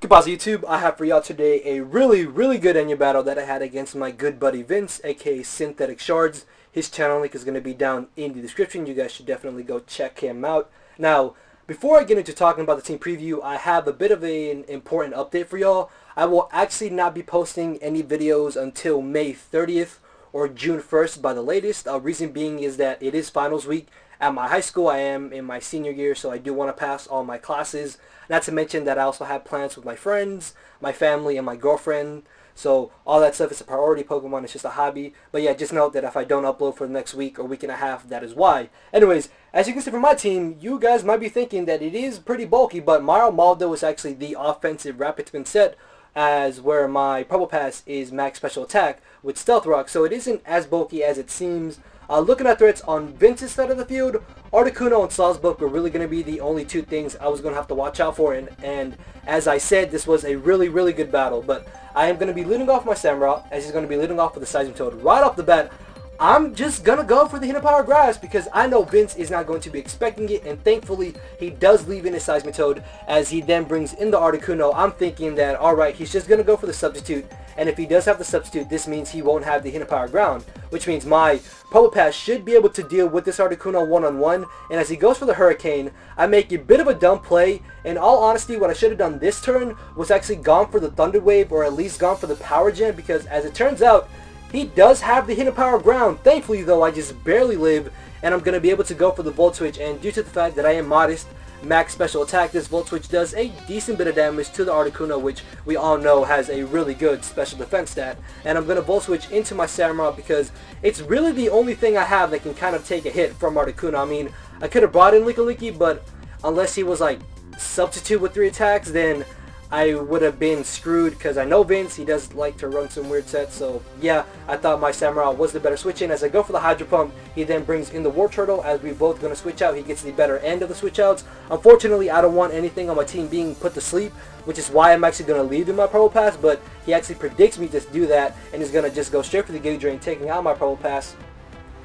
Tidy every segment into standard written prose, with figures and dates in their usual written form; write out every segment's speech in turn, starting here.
Goodbye YouTube, I have for y'all today a really good Enya battle that I had against my good buddy Vince, aka SyntheticShards. His channel link is going to be down in the description. You guys should definitely go check him out. Now, before I get into talking about the team preview, I have a bit of an important update for y'all. I will actually not be posting any videos until May 30th or June 1st by the latest. Reason being is that it is finals week at my high school. I am in my senior year, so I do want to pass all my classes. Not to mention that I also have plans with my friends, my family, and my girlfriend. So all that stuff is a priority. Pokemon is just a hobby. But yeah, just note that if I don't upload for the next week or week and a half, that is why. Anyways, as you can see from my team, you guys might be thinking that it is pretty bulky, but Mario Maldo is actually the offensive rapid spin set, as where my Purple Pass is max special attack with Stealth Rock, so it isn't as bulky as it seems. Looking at threats on Vince's side of the field, Articuno and Salzburg were really going to be the only two things I was going to have to watch out for, and as I said, this was a really good battle. But I am going to be leading off my Samurott, as he's going to be leading off with the Seismitoad. Right off the bat, I'm just going to go for the Hidden Power Grass because I know Vince is not going to be expecting it, and thankfully he does leave in his Seismitoad as he then brings in the Articuno. I'm thinking that, alright, he's just going to go for the substitute, and if he does have the substitute, this means he won't have the Hidden Power Ground, which means my Purple Pass should be able to deal with this Articuno one-on-one, and as he goes for the Hurricane, I make a bit of a dumb play. In all honesty, what I should have done this turn was actually gone for the Thunder Wave, or at least gone for the Power Gem, because as it turns out, he does have the Hidden Power Ground. Thankfully though, I just barely live, and I'm going to be able to go for the Volt Switch, and due to the fact that I am modest, max special attack, this Volt Switch does a decent bit of damage to the Articuno, which we all know has a really good special defense stat. And I'm going to Volt Switch into my Samurott because it's really the only thing I have that can kind of take a hit from Articuno. I mean, I could have brought in Licky, but unless he was like substitute with 3 attacks, then I would have been screwed, because I know Vince, he does like to run some weird sets. So yeah, I thought my Samurott was the better switch in. As I go for the Hydro Pump, he then brings in the War Turtle. As we both going to switch out, he gets the better end of the switch outs. Unfortunately, I don't want anything on my team being put to sleep, which is why I'm actually going to leave in my Purple Pass, but he actually predicts me to do that, and he's going to just go straight for the Giga Drain, taking out my Purple Pass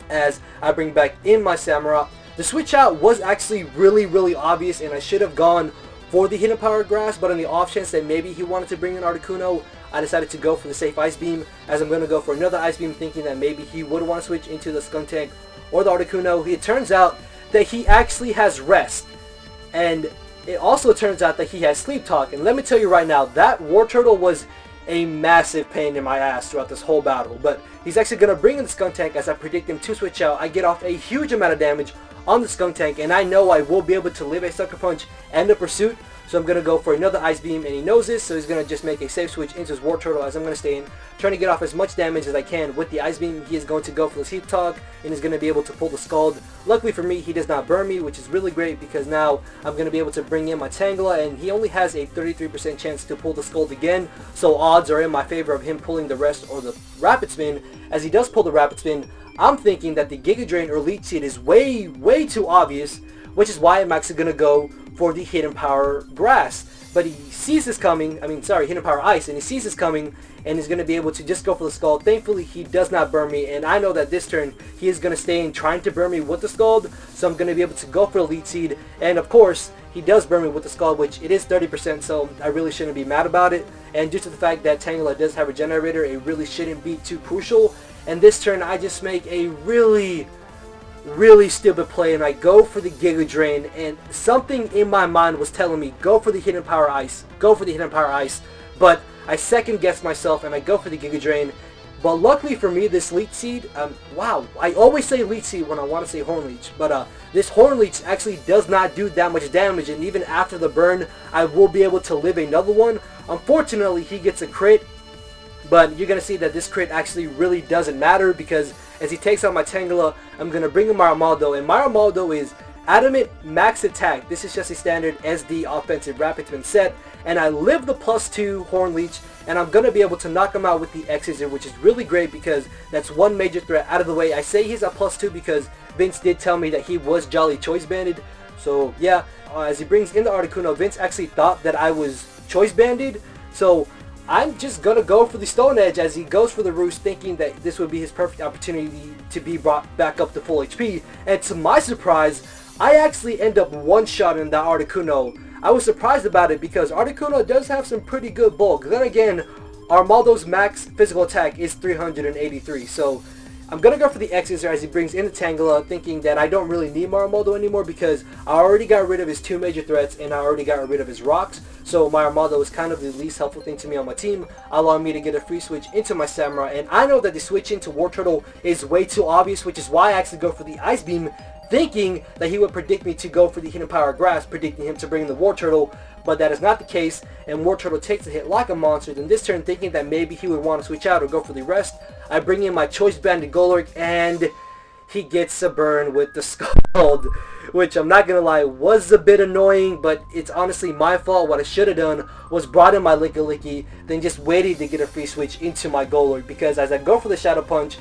as I bring back in my Samurott. The switch out was actually really obvious, and I should have gone for the Hidden Power Grass, but on the off chance that maybe he wanted to bring in Articuno, I decided to go for the safe Ice Beam, as I'm going to go for another Ice Beam, thinking that maybe he would want to switch into the Skuntank or the Articuno. It turns out that he actually has Rest, and it also turns out that he has Sleep Talk, and let me tell you right now, that War Turtle was a massive pain in my ass throughout this whole battle. But he's actually going to bring in the Skuntank. As I predict him to switch out, I get off a huge amount of damage on the Skuntank, and I know I will be able to live a Sucker Punch and a Pursuit, so I'm going to go for another Ice Beam, and he knows this, so he's going to just make a safe switch into his War Turtle, as I'm going to stay in, trying to get off as much damage as I can with the Ice Beam. He is going to go for the Sleep Talk, and is going to be able to pull the Scald. Luckily for me, he does not burn me, which is really great, because now I'm going to be able to bring in my Tangela, and he only has a 33% chance to pull the Scald again, so odds are in my favor of him pulling the rest or the Rapid Spin. As he does pull the Rapid Spin, I'm thinking that the Giga Drain or Leech Seed is way too obvious, which is why I'm actually going to go for the Hidden Power Grass. But he sees this coming, Hidden Power Ice, and he sees this coming, and he's going to be able to just go for the Scald. Thankfully, he does not burn me, and I know that this turn, he is going to stay in trying to burn me with the Scald, so I'm going to be able to go for the Leech Seed, and of course, he does burn me with the Scald, which it is 30%, so I really shouldn't be mad about it, and due to the fact that Tangela does have a Regenerator, it really shouldn't be too crucial, and this turn, I just make a really stupid play, and I go for the Giga Drain, and something in my mind was telling me, go for the Hidden Power Ice, but I second guessed myself, and I go for the Giga Drain. But luckily for me, this Leech Seed, wow, I always say Leech Seed when I want to say Horn Leech, but this Horn Leech actually does not do that much damage, and even after the burn, I will be able to live another one. Unfortunately, he gets a crit, but you're going to see that this crit actually really doesn't matter, because as he takes out my Tangela, I'm going to bring in Mario Maldo, and Mario Maldo is Adamant Max Attack. This is just a standard SD offensive Rapid Spin set, and I live the +2 Horn Leech, and I'm going to be able to knock him out with the X-Scissor, which is really great because that's one major threat out of the way. I say he's a +2 because Vince did tell me that he was Jolly Choice Banded, so yeah, as he brings in the Articuno, Vince actually thought that I was Choice Banded, so I'm just going to go for the Stone Edge as he goes for the Roost, thinking that this would be his perfect opportunity to be brought back up to full HP. And to my surprise, I actually end up one-shotting that Articuno. I was surprised about it because Articuno does have some pretty good bulk. Then again, Armaldo's max physical attack is 383, so I'm going to go for the X's as he brings in the Tangela, thinking that I don't really need my Armaldo anymore because I already got rid of his 2 major threats and I already got rid of his rocks. So my Armaldo is kind of the least helpful thing to me on my team, allowing me to get a free switch into my Samurai. And I know that the switch into War Turtle is way too obvious, which is why I actually go for the Ice Beam, thinking that he would predict me to go for the Hidden Power Grasp, predicting him to bring in the War Turtle. But that is not the case, and War Turtle takes a hit like a monster. Then this turn, thinking that maybe he would want to switch out or go for the rest, I bring in my Choice Banded Golurk, and he gets a burn with the Scald, which I'm not going to lie was a bit annoying, but it's honestly my fault. What I should have done was brought in my Licky, then just waited to get a free switch into my Golurk, because as I go for the Shadow Punch,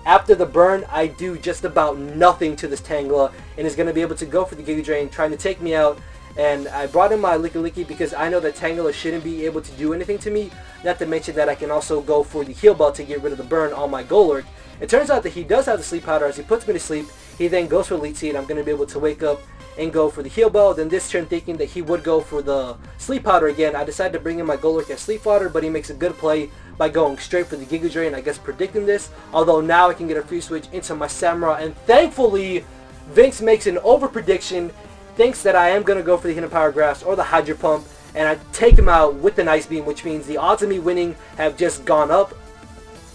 after the burn, I do just about nothing to this Tangela, and is going to be able to go for the Giga Drain, trying to take me out. And I brought in my Licky because I know that Tangela shouldn't be able to do anything to me. Not to mention that I can also go for the Heal Bell to get rid of the burn on my Golurk. It turns out that he does have the Sleep Powder. As he puts me to sleep, he then goes for Leech Seed. I'm going to be able to wake up and go for the Heal Bell. Then this turn, thinking that he would go for the Sleep Powder again, I decided to bring in my Golurk as Sleep Powder, but he makes a good play by going straight for the Giga Drain, I guess predicting this. Although now I can get a free switch into my Samurai, and thankfully Vince makes an over prediction, thinks that I am going to go for the Hidden Power Grasp or the Hydro Pump, and I take him out with the Ice Beam, which means the odds of me winning have just gone up.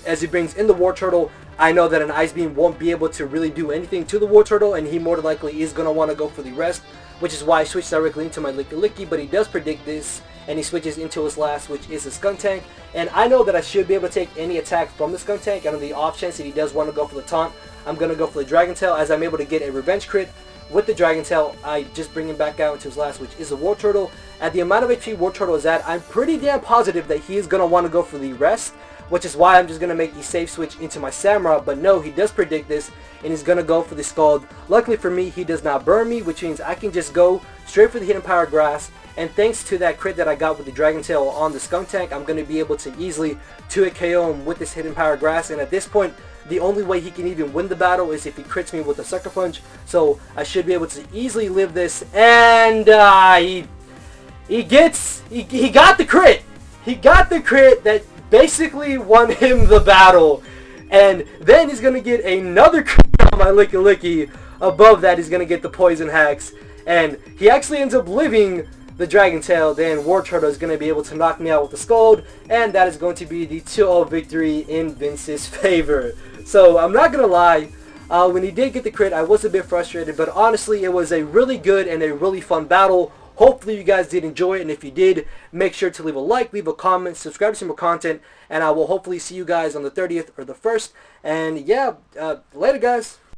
As he brings in the War Turtle, I know that an Ice Beam won't be able to really do anything to the War Turtle, and he more than likely is going to want to go for the rest, which is why I switched directly into my Licky, but he does predict this, and he switches into his last, which is the Skuntank. And I know that I should be able to take any attack from the Skuntank, and on the off chance that he does want to go for the taunt, I'm going to go for the Dragon Tail, as I'm able to get a revenge crit. With the Dragon Tail, I just bring him back out into his last, which is the War Turtle. At the amount of HP War Turtle is at, I'm pretty damn positive that he is going to want to go for the rest, which is why I'm just going to make the safe switch into my Samurai. But no, he does predict this, and he's going to go for the Scald. Luckily for me, he does not burn me, which means I can just go straight for the Hidden Power Grass. And thanks to that crit that I got with the Dragon Tail on the Skuntank, I'm going to be able to easily 2-hit KO him with this Hidden Power Grass. And at this point, the only way he can even win the battle is if he crits me with a Sucker Punch. So I should be able to easily live this. And he got the crit. He got the crit that basically won him the battle. And then he's going to get another crit on my Licky. Above that, he's going to get the Poison Hacks. And he actually ends up living the Dragon Tail. Then War Turtle is going to be able to knock me out with the Scald, and that is going to be the 2-0 victory in Vince's favor. So I'm not going to lie, when he did get the crit, I was a bit frustrated, but honestly, it was a really good and a really fun battle. Hopefully you guys did enjoy it, and if you did, make sure to leave a like, leave a comment, subscribe to some more content, and I will hopefully see you guys on the 30th or the 1st. And yeah, later guys.